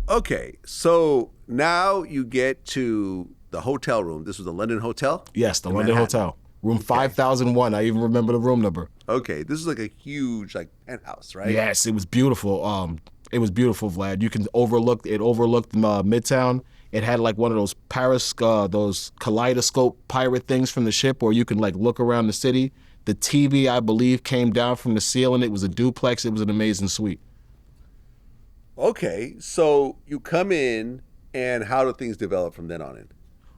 Okay, so now you get to the hotel room. This was a London hotel? Yes, the In London Manhattan. Hotel. Room 5001. I even remember the room number. Okay, this is like a huge penthouse, right? Yes, it was beautiful. It was beautiful, Vlad. You can overlook it. Overlooked Midtown. It had like one of those those kaleidoscope pirate things from the ship, where you can like look around the city. The TV, I believe, came down from the ceiling. It was a duplex. It was an amazing suite. Okay, so you come in, and how do things develop from then on in?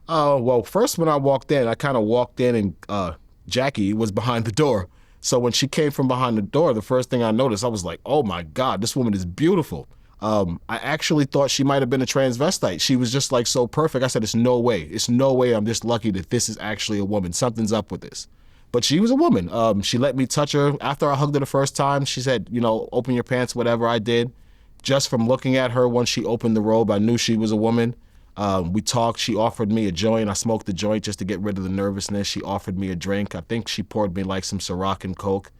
Well, first when I walked in, I kind of walked in and Jackie was behind the door. So when she came from behind the door, the first thing I noticed, I was like, oh my God, this woman is beautiful. I actually thought she might have been a transvestite. She was just like so perfect. I said, it's no way. It's no way I'm just lucky that this is actually a woman. Something's up with this. But she was a woman. She let me touch her. After I hugged her the first time, she said, open your pants, whatever. I did. Just from looking at her, once she opened the robe, I knew she was a woman. We talked. She offered me a joint. I smoked the joint just to get rid of the nervousness. She offered me a drink. I think she poured me like some Ciroc and Coke.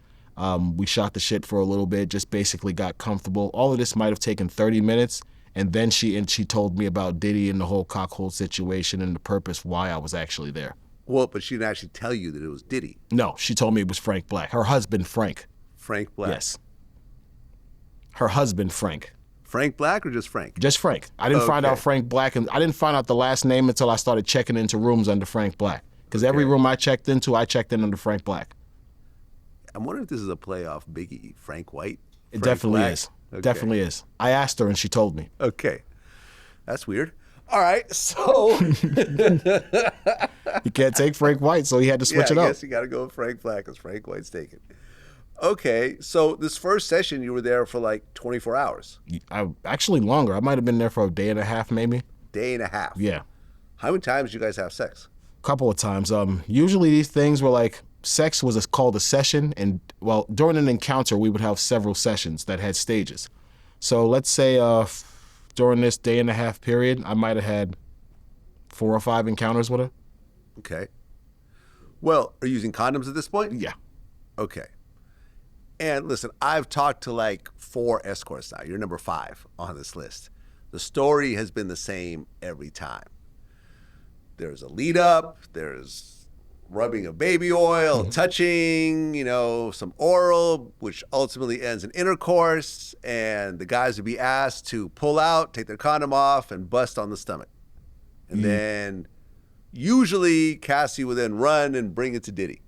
We shot the shit for a little bit, just basically got comfortable. All of this might have taken 30 minutes. And then she told me about Diddy and the whole cockhold situation and the purpose why I was actually there. Well, but she didn't actually tell you that it was Diddy. No, she told me it was Frank Black. Her husband, Frank. Frank Black? Yes. Her husband, Frank. Frank Black or just Frank? Just Frank. I didn't find out Frank Black, and I didn't find out the last name until I started checking into rooms under Frank Black. Because every room I checked into, I checked in under Frank Black. I'm wondering if this is a play off Biggie, Frank White. It definitely is. Okay. Definitely is. I asked her and she told me. Okay. That's weird. All right, so... You can't take Frank White, so he had to switch it up. I guess you got to go with Frank Black because Frank White's taken. Okay, so this first session, you were there for like 24 hours. Actually longer. I might have been there for a day and a half, maybe. Day and a half? Yeah. How many times did you guys have sex? A couple of times. Usually these things were like, sex was called a session, and well, during an encounter, we would have several sessions that had stages. So let's say during this day and a half period, I might have had 4 or 5 encounters with her. Okay. Well, are you using condoms at this point? Yeah. Okay. And listen, I've talked to like 4 escorts now. You're number 5 on this list. The story has been the same every time. There's a lead up, there's rubbing of baby oil, touching, some oral, which ultimately ends in intercourse, and the guys would be asked to pull out, take their condom off, and bust on the stomach. And then usually Cassie would then run and bring it to Diddy.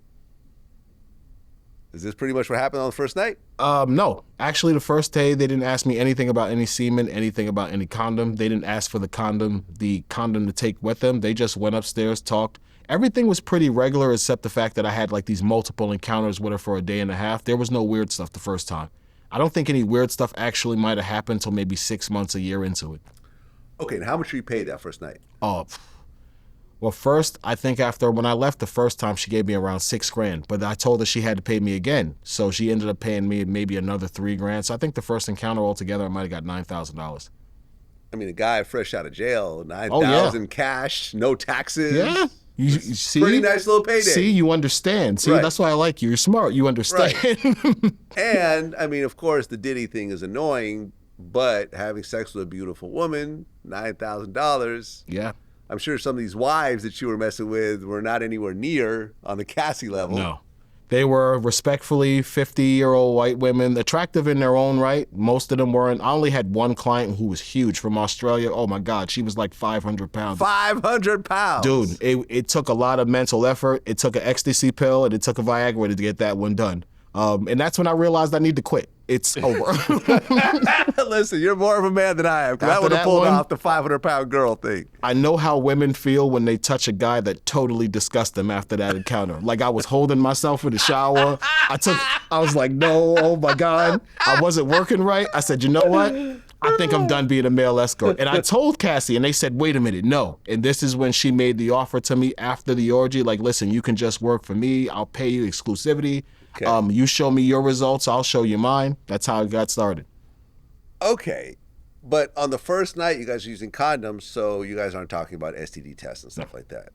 Is this pretty much what happened on the first night? No. Actually, the first day, they didn't ask me anything about any semen, anything about any condom. They didn't ask for the condom to take with them. They just went upstairs, talked. Everything was pretty regular except the fact that I had like these multiple encounters with her for a day and a half. There was no weird stuff the first time. I don't think any weird stuff actually might have happened until maybe 6 months, a year into it. Okay, and how much were you paid that first night? Well, first, I think when I left the first time, she gave me around $6,000, but I told her she had to pay me again. So she ended up paying me maybe another $3,000. So I think the first encounter altogether, I might have got $9,000. I mean, a guy fresh out of jail, $9,000 cash, no taxes. Yeah. You see? Pretty nice little payday. See, you understand. See, That's why I like you. You're smart. You understand. Right. And, I mean, of course, the Diddy thing is annoying, but having sex with a beautiful woman, $9,000. Yeah. I'm sure some of these wives that you were messing with were not anywhere near on the Cassie level. No. They were respectfully 50-year-old white women, attractive in their own right. Most of them weren't. I only had one client who was huge from Australia. Oh, my God. She was like 500 pounds. 500 pounds? Dude, it took a lot of mental effort. It took an ecstasy pill, and it took a Viagra to get that one done. And that's when I realized I need to quit. It's over. Listen, you're more of a man than I am, because I would have pulled off the 500-pound girl thing. I know how women feel when they touch a guy that totally disgusts them after that encounter. Like, I was holding myself in the shower. I was like, no, oh my God. I wasn't working right. I said, you know what? I think I'm done being a male escort. And I told Cassie, and they said, wait a minute, no. And this is when she made the offer to me after the orgy. Like, listen, you can just work for me. I'll pay you exclusivity. Okay. You show me your results, I'll show you mine. That's how it got started. Okay. But on the first night, you guys are using condoms, so you guys aren't talking about STD tests and stuff like that.